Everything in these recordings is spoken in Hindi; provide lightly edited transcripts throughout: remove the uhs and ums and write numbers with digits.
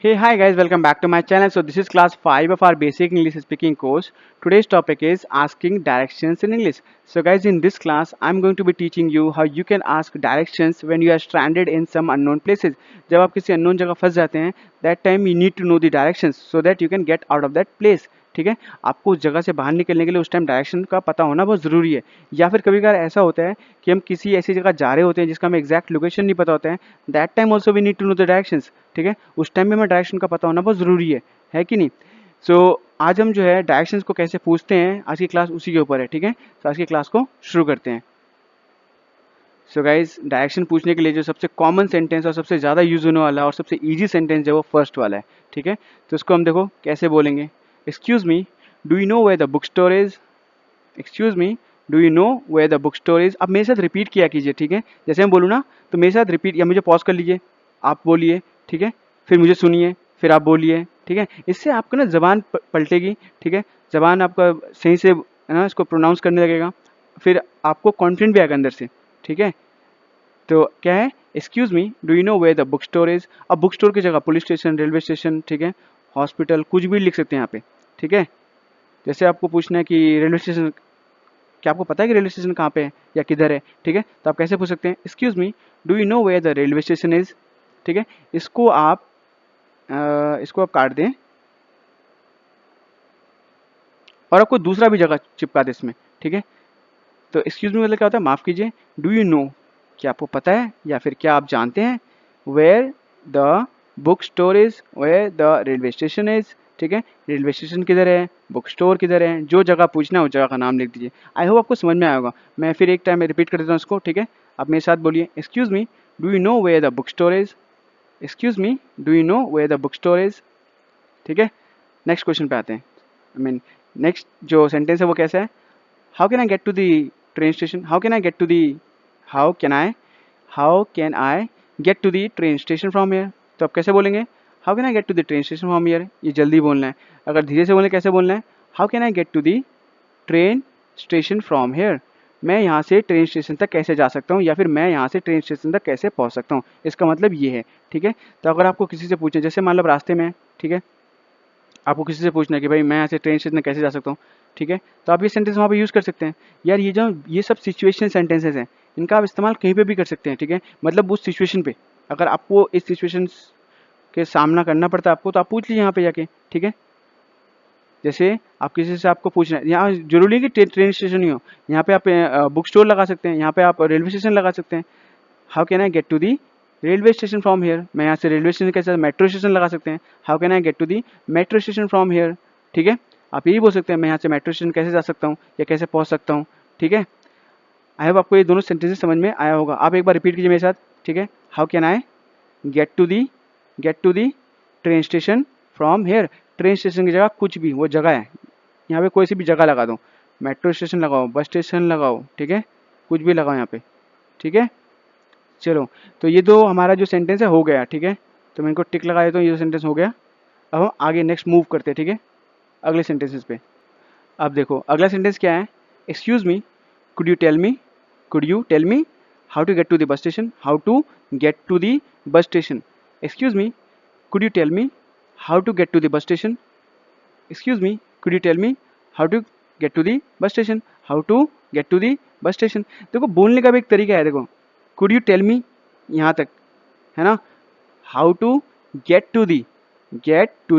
Hey, hi guys, welcome back to my channel. So this is class 5 of our basic English speaking course. Today's topic is asking directions in English. So guys, in this class, I'm going to be teaching you how you can ask directions when you are stranded in some unknown places. जब आप किसी unknown जगह फंस जाते हैं, that time you need to know the directions so that you can get out of that place. ठीक है, आपको उस जगह से बाहर निकलने के लिए उस टाइम डायरेक्शन का पता होना बहुत ज़रूरी है। या फिर कभी कभार ऐसा होता है कि हम किसी ऐसी जगह जा रहे होते हैं जिसका हमें एग्जैक्ट लोकेशन नहीं पता होता है, that time also we need to know the directions. ठीक है, उस टाइम में हमें डायरेक्शन का पता होना बहुत ज़रूरी है कि नहीं। सो आज हम जो है डायरेक्शंस को कैसे पूछते हैं, आज की क्लास उसी के ऊपर है। ठीक है, तो आज की क्लास को शुरू करते हैं। सो गाइज, डायरेक्शन पूछने के लिए जो सबसे कॉमन सेंटेंस और सबसे ज़्यादा यूज होने वाला और सबसे ईजी सेंटेंस है वो फर्स्ट वाला है। ठीक है, तो इसको हम देखो कैसे बोलेंगे। Excuse me, do you know where the book store is. Excuse me, do you know where the book store is. अब मेरे साथ रिपीट किया कीजिए। ठीक है, जैसे मैं बोलूँ ना तो मेरे साथ रिपीट, या मुझे पॉज कर लीजिए, आप बोलिए। ठीक है, फिर मुझे सुनिए, फिर आप बोलिए। ठीक है, इससे आपको ना जबान पलटेगी। ठीक है, जबान आपका सही से है ना इसको प्रोनाउंस करने लगेगा, फिर आपको कॉन्फिडेंट भी आएगा अंदर से। ठीक है, तो क्या है, excuse me, do you know where the book store is. अब बुक स्टोर की जगह पुलिस स्टेशन, रेलवे स्टेशन, ठीक है, हॉस्पिटल, कुछ भी लिख सकते हैं यहाँ पे। ठीक है, जैसे आपको पूछना है कि रेलवे स्टेशन, क्या आपको पता है कि रेलवे स्टेशन कहाँ पे है या किधर है। ठीक है, तो आप कैसे पूछ सकते हैं, excuse me, do you know where the railway station is. ठीक है, इसको आप काट दें और आपको दूसरा भी जगह चिपका दें इसमें। ठीक है, तो एक्सक्यूज मी मतलब क्या होता है, माफ़ कीजिए। डू यू नो, क्या आपको पता है या फिर क्या आप जानते हैं, where the book store is, where the railway station is. ठीक है, रेलवे स्टेशन किधर है, बुक स्टोर किधर है, जो जगह पूछना है उस जगह का नाम लिख दीजिए। आई होप आपको समझ में आया होगा। मैं फिर एक टाइम में रिपीट कर देता हूँ इसको। ठीक है, आप मेरे साथ बोलिए, excuse me, do you know where the book store is. Excuse me, do you know where the book store is. ठीक है, नेक्स्ट क्वेश्चन पे आते हैं। नेक्स्ट जो सेंटेंस है वो कैसा है, how can I get to the train station, how can I get to the, how can I, how can I get to the train station from here. तो आप कैसे बोलेंगे, how can I get to the train station from here, ये जल्दी बोलना है। अगर धीरे से बोलना कैसे बोलना है, how can I get to the train station from here, मैं यहाँ से ट्रेन स्टेशन तक कैसे जा सकता हूँ, या फिर मैं यहाँ से ट्रेन स्टेशन तक कैसे पहुँच सकता हूँ, इसका मतलब ये है। ठीक है, तो अगर आपको किसी से पूछे, जैसे मान लो रास्ते में है, ठीक है, आपको किसी से पूछना है कि भाई मैं यहाँ से ट्रेन स्टेशन कैसे जा सकता हूँ। ठीक है, तो आप ये सेंटेंस वहाँ पे यूज़ कर सकते हैं। यार ये सब सिचुएशन सेंटेंसेस हैं, इनका आप इस्तेमाल कहीं पे भी कर सकते हैं। ठीक है, मतलब उस सिचुएशन पे, अगर आपको इस सिचुएशन के सामना करना पड़ता है आपको, तो आप पूछ लीजिए यहाँ पे जाके। ठीक है, जैसे आप किसी से आपको पूछना है, यहाँ जरूरी है कि ट्रेन स्टेशन ही हो, यहाँ पे आप बुक स्टोर लगा सकते हैं, यहाँ पे आप रेलवे स्टेशन लगा सकते हैं। How can I get to the railway station from here, मैं यहाँ से रेलवे स्टेशन के साथ मेट्रो स्टेशन लगा सकते हैं, how can I get to the metro station from here. ठीक है, आप यही बोल सकते हैं, मैं यहाँ से मेट्रो स्टेशन कैसे जा सकता हूँ या कैसे पहुँच सकता हूँ। ठीक है, आई होप आपको ये दोनों सेंटेंसेस समझ में आया होगा। आप एक बार रिपीट कीजिए मेरे साथ। ठीक है, how can I get to the, get to the train station from here, train station की जगह कुछ भी वो जगह है, यहाँ पे कोई सी भी जगह लगा दो, मेट्रो स्टेशन लगाओ, बस स्टेशन लगाओ। ठीक है, कुछ भी लगाओ यहाँ पे। ठीक है, चलो, तो ये दो हमारा जो सेंटेंस है हो गया। ठीक है, तो मैं इनको टिक लगा देता हूँ, ये जो सेंटेंस हो गया। अब हम आगे नेक्स्ट मूव करते हैं। ठीक है, अगले सेंटेंसेस पे। अब देखो अगला सेंटेंस क्या है, excuse me, could you tell me, could you tell me how to get to the bus station, how to get to the bus station. Excuse me, could you tell me how to get to the bus station. Excuse me, could you tell me how to get to the bus station, how to get to the bus station. देखो बोलने का भी एक तरीका है। देखो, कुड यू टेल मी यहाँ तक है ना, how to get to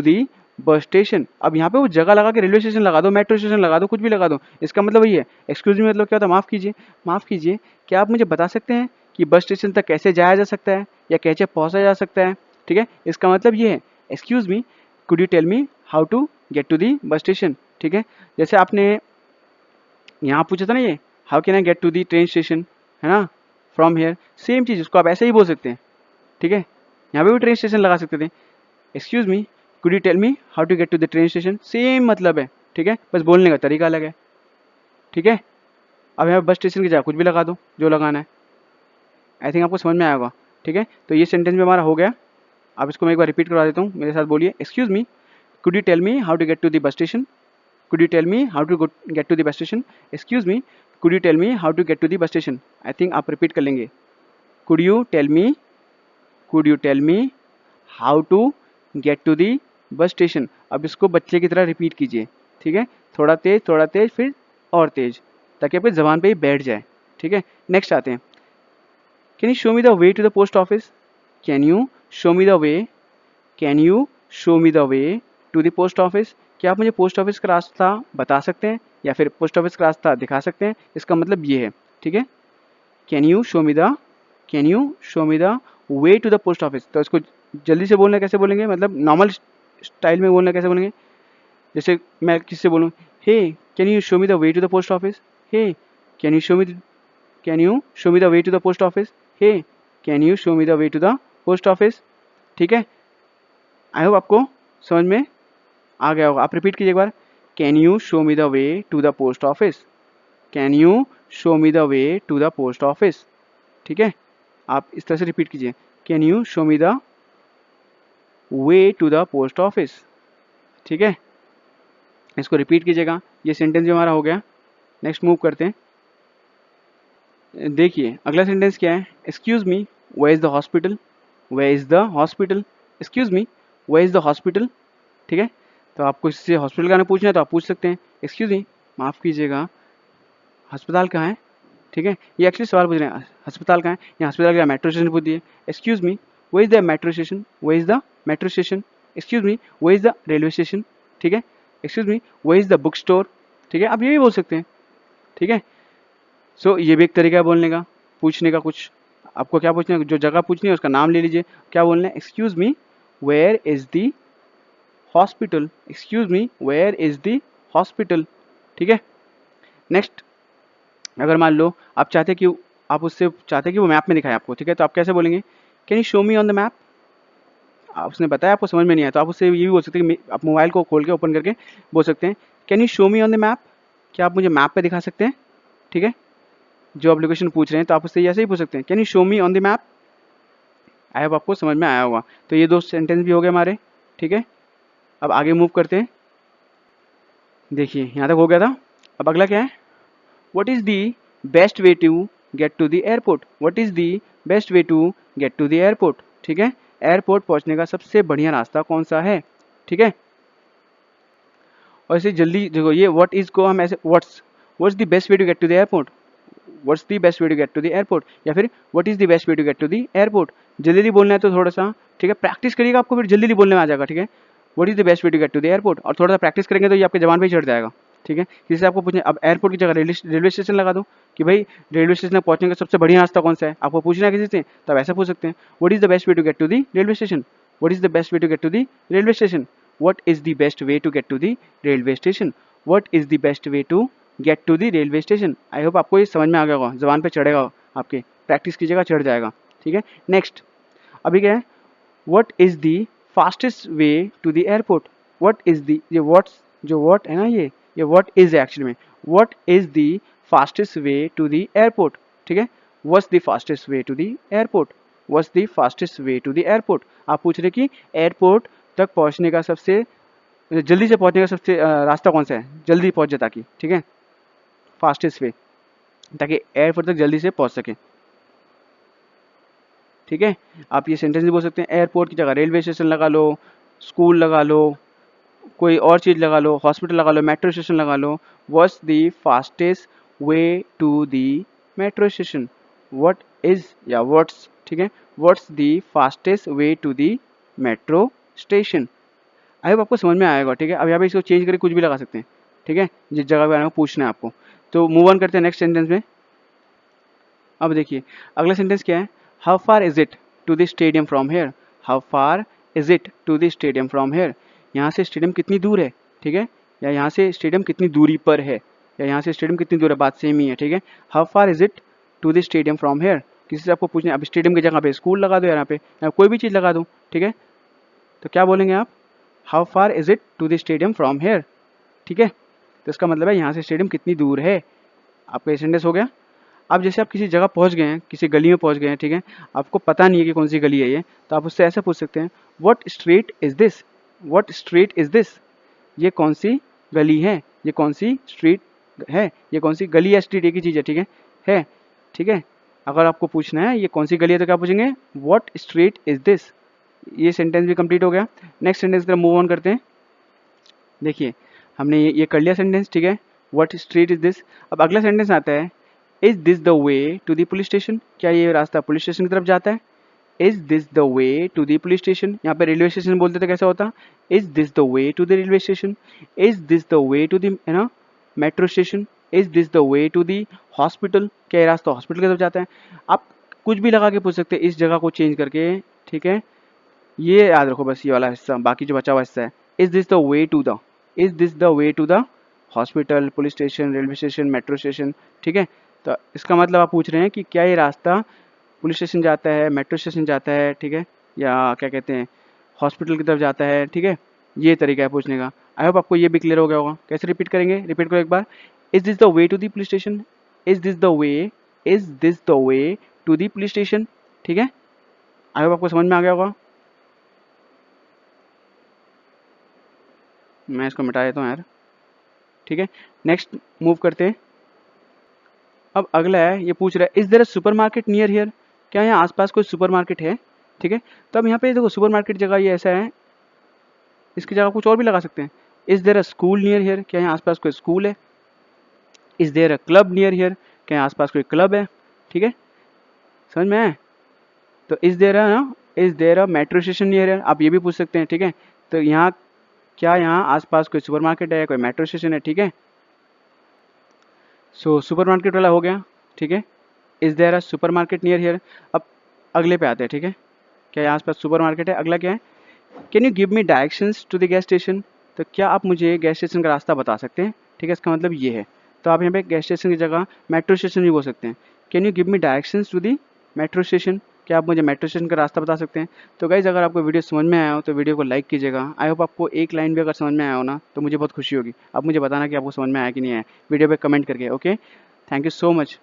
the bus station. अब यहाँ पे वो जगह लगा के रेलवे स्टेशन लगा दो, मेट्रो स्टेशन लगा दो, कुछ भी लगा दो, इसका मतलब वही है। एक्सक्यूज मी मतलब क्या होता है, माफ़ कीजिए, माफ़ कीजिए, क्या आप मुझे बता सकते हैं कि बस स्टेशन तक कैसे जाया जा सकता है या कैसे पहुँचा जा सकता है। ठीक है, इसका मतलब ये है, excuse me, could you tell me how to get to the bus station. ठीक है, जैसे आपने यहाँ पूछा था ना, ये how can I get to the train station, है ना, फ्रॉम हेयर, सेम चीज़ उसको आप ऐसे ही बोल सकते हैं। ठीक है, यहाँ पे भी ट्रेन स्टेशन लगा सकते थे, excuse me, could you tell me how to get to the train station, same मतलब है। ठीक है, बस बोलने का तरीका अलग है। ठीक है, अब यहाँ बस स्टेशन की जगह कुछ भी लगा दो जो लगाना है। आई थिंक आपको समझ में आया होगा। ठीक है, तो ये सेंटेंस भी हमारा हो गया। अब इसको मैं एक बार रिपीट करवा देता हूँ, मेरे साथ बोलिए, excuse me, could you tell me how to get to the bus station, could you tell me how to get to the bus station। excuse me, could you tell me how to get to the bus station। I think आप रिपीट कर लेंगे, could you tell me, could you tell me how to get to the bus station. अब इसको बच्चे की तरह रिपीट कीजिए, ठीक है, थोड़ा तेज फिर और तेज, ताकि आपकी ज़बान पे ही बैठ जाए, ठीक है। नेक्स्ट आते हैं, can you show me the way to the post office. Can you show me the way, can you show me the way to the post office. क्या आप मुझे पोस्ट ऑफिस का रास्ता बता सकते हैं या फिर पोस्ट ऑफिस का रास्ता दिखा सकते हैं, इसका मतलब ये है, ठीक है। Can you show me the, can you show me the way to the post office. तो इसको जल्दी से बोलना कैसे बोलेंगे, मतलब नॉर्मल स्टाइल में बोलना कैसे बोलेंगे, जैसे मैं किससे बोलूँ, hey can you show me the way to the post office, hey can you show me, can you show me the way to the post office, hey can you show me the way to the post office, ठीक है। आई होप आपको समझ में आ गया होगा। आप रिपीट कीजिए एक बार, can you show me the way to the post office, can you show me the way to the post office, ठीक है। आप इस तरह से रिपीट कीजिए, can you show me the way to the post office, ठीक है। इसको रिपीट कीजिएगा। ये सेंटेंस भी हमारा हो गया। नेक्स्ट मूव करते हैं। देखिए अगला सेंटेंस क्या है, excuse me where is the hospital, where is the hospital, excuse me where is the hospital, ठीक है। तो आपको इससे हॉस्पिटल का नाम पूछना है तो आप पूछ सकते हैं, एक्सक्यूज मी माफ़ कीजिएगा अस्पताल कहाँ है, ठीक है। ये एक्चुअली सवाल पूछ रहे हैं, अस्पताल कहाँ है, या अस्पताल का मेट्रो स्टेशन पूछ दिए, excuse me where is the metro station, where is the metro station, excuse me where is the railway station, ठीक है। Excuse me where is the book store, ठीक है, आप ये भी बोल सकते हैं, ठीक है। सो ये भी एक तरीका है बोलने का, पूछने का। कुछ आपको क्या पूछना है, जो जगह पूछनी है उसका नाम ले लीजिए। क्या बोलना है, excuse me where is the hospital, excuse me where is the hospital, ठीक है। नेक्स्ट, अगर मान लो आप चाहते कि आप उससे चाहते कि वो मैप में दिखाए आपको, ठीक है, तो आप कैसे बोलेंगे, can you show me on the map. उसने बताया आपको समझ में नहीं आया तो आप उससे ये भी बोल सकते हैं कि आप मोबाइल को खोल के ओपन करके बोल सकते हैं, can you show me on the map, क्या आप मुझे मैप पे दिखा सकते हैं, ठीक है। जो आप लोकेशन पूछ रहे हैं तो आप उससे ऐसे ही पूछ सकते हैं, can you show me on the map. I hope आपको समझ में आया होगा। तो ये दो सेंटेंस भी हो गए हमारे, ठीक है। अब आगे मूव करते हैं। देखिए यहाँ तक हो गया था। अब अगला क्या है, what is the best way to get to the airport, what is the best way to get to the airport, ठीक है। एयरपोर्ट पहुँचने का सबसे बढ़िया रास्ता कौन सा है, ठीक है। और इसे जल्दी देखो, ये व्हाट इज़ को हम ऐसे what's the best way to get to the airport, what's the best way to get to the airport, या फिर what is the best way to get to the airport. जल्दी जल्दी बोलना है तो थोड़ा सा, ठीक है, प्रैक्टिस करिएगा, आपको फिर जल्दी जल्दी बोलने में आ जाएगा, ठीक है। What is the best way to get to the airport, और थोड़ा सा प्रैक्टिस करेंगे तो ये आपके जबान पे ही चढ़ जाएगा, ठीक है। जैसे आपको पूछना, अब एयरपोर्ट की जगह रेलवे स्टेशन लगा दो कि भाई रेलवे स्टेशन तक पहुंचने का सबसे बढ़िया रास्ता कौन सा है, आपको पूछना है किसी से, तब ऐसा पूछ सकते हैं, what is the best way to get to the railway station, what is the best way to get to the railway station, what is the best way to get to the railway station, what is the best way to get to the railway station. I hope आपको ये समझ में आ गया होगा, जबान पे चढ़ेगा, आपके प्रैक्टिस कीजिएगा चढ़ जाएगा, ठीक है। नेक्स्ट, अभी क्या है, what is the fastest way to the airport, what is the, ये व्हाट्स जो व्हाट है ना, ये व्हाट इज़ एक्चुअली में, what is the fastest way to the airport, ठीक है। What's the fastest way to the airport, what's the fastest way to the airport. आप पूछ रहे कि एयरपोर्ट तक पहुंचने का सबसे जल्दी से पहुंचने का सबसे रास्ता कौन सा है, जल्दी पहुंच जाए ताकि, ठीक है, फास्टेस्ट वे, ताकि एयरपोर्ट तक जल्दी से पहुंच सके, ठीक है। आप ये सेंटेंस भी बोल सकते हैं, एयरपोर्ट की जगह रेलवे स्टेशन लगा लो, स्कूल लगा लो, कोई और चीज़ लगा लो, हॉस्पिटल लगा लो, मेट्रो स्टेशन लगा लो। What's the fastest way to the metro station, what is या व्हाट्स, ठीक है, what's the fastest way to the metro station. I hope आपको समझ में आएगा, ठीक है। अब यहाँ पे इसको चेंज करके कुछ भी लगा सकते हैं, ठीक है, जिस जगह पे आने को पूछना है आपको। तो मूव ऑन करते हैं नेक्स्ट सेंटेंस में। अब देखिए अगला सेंटेंस क्या है, how far is it to the stadium from here, how far is it to the stadium from here. यहाँ से स्टेडियम कितनी दूर है, ठीक है, या यहाँ से स्टेडियम कितनी दूरी पर है, या यहाँ से स्टेडियम कितनी दूर है, बात सेम ही है, ठीक है। How far is it to the stadium from here, किसी से आपको पूछना है, अब स्टेडियम की जगह पे स्कूल लगा दो, यहाँ पे या कोई भी चीज़ लगा दो, ठीक है। तो क्या बोलेंगे आप, how far is it to the stadium from here, ठीक है। तो इसका मतलब है यहाँ से स्टेडियम कितनी दूर है। आपका ये सेंटेंस हो गया। अब जैसे आप किसी जगह पहुंच गए हैं, किसी गली में पहुंच गए हैं, ठीक है, आपको पता नहीं है कि कौन सी गली है ये, तो आप उससे ऐसा पूछ सकते हैं, what street is this, what street is this, ये कौन सी गली है, ये कौन सी स्ट्रीट है, ये कौन सी गली या स्ट्रीट एक ही चीज़ है, ठीक है, ठीक है। अगर आपको पूछना है ये कौन सी गली है तो क्या पूछेंगे, व्हाट स्ट्रीट इज़ दिस, ये सेंटेंस भी कंप्लीट हो गया। नेक्स्ट सेंटेंस की तरफ मूव ऑन करते हैं। देखिए हमने ये कर लिया सेंटेंस, ठीक है। What street is this. अब अगला सेंटेंस आता है, is this the way to the police station. क्या ये रास्ता पुलिस स्टेशन की तरफ जाता है? Is this the way to the police station. यहाँ पे रेलवे स्टेशन बोलते तो कैसा होता? Is this the way to the railway station. Is this the way to the, है ना, metro station. Is this the way to the hospital. क्या ये रास्ता हॉस्पिटल की तरफ जाता है? आप कुछ भी लगा के पूछ सकते हैं इस जगह को चेंज करके, ठीक है। ये याद रखो बस, ये वाला हिस्सा, बाकी जो बचा हुआ हिस्सा है, is this the way to the, is this the way to the hospital, police station, railway station, metro station, ठीक है। तो इसका मतलब आप पूछ रहे हैं कि क्या ये रास्ता पुलिस स्टेशन जाता है, मेट्रो स्टेशन जाता है, ठीक है, या क्या कहते हैं हॉस्पिटल की तरफ जाता है, ठीक है। ये तरीका है पूछने का। आई होप आपको ये भी क्लियर हो गया होगा। कैसे रिपीट करेंगे, रिपीट करो एक बार। Is this the way to the police station. Is this the way, is this the way to the police station, ठीक है। आई होप आपको समझ में आ गया होगा। मैं इसको मिटा देता हूँ यार, ठीक है। नेक्स्ट मूव करते हैं। अब अगला है, ये पूछ रहा है, is there a super market near here. क्या यहाँ आसपास कोई सुपर मार्केट है, ठीक है। तो अब यहाँ पे देखो सुपर मार्केट जगह ये ऐसा है, इसकी जगह कुछ और भी लगा सकते हैं। Is there a school near here. क्या यहाँ आसपास कोई स्कूल है? Is there a club near here. क्या यहाँ आसपास कोई क्लब है, ठीक है। समझ में आया? तो इज देयर अ ना, is there a metro station near here, आप ये भी पूछ सकते हैं, ठीक है। तो यहाँ क्या यहाँ आसपास कोई सुपर मार्केट है, कोई मेट्रो स्टेशन है, ठीक है। सो सुपर मार्केट वाला हो गया, ठीक है। Is there a super market near here. अब अगले पे आते हैं, ठीक है। क्या यहाँ आसपास सुपर मार्केट है? अगला क्या है, can you give me directions to the gas station. तो क्या आप मुझे गैस स्टेशन का रास्ता बता सकते हैं, ठीक है। इसका मतलब ये है। तो आप यहाँ पे गैस स्टेशन की जगह मेट्रो स्टेशन भी बोल सकते हैं। Can you give me directions to the metro station. क्या आप मुझे मेट्रो स्टेशन का रास्ता बता सकते हैं? तो गाइज अगर आपको वीडियो समझ में आया हो तो वीडियो को लाइक कीजिएगा। आई होप आपको एक लाइन भी अगर समझ में आया हो ना तो मुझे बहुत खुशी होगी। आप मुझे बताना कि आपको समझ में आया कि नहीं आया, वीडियो पे कमेंट करके। Okay, thank you so much.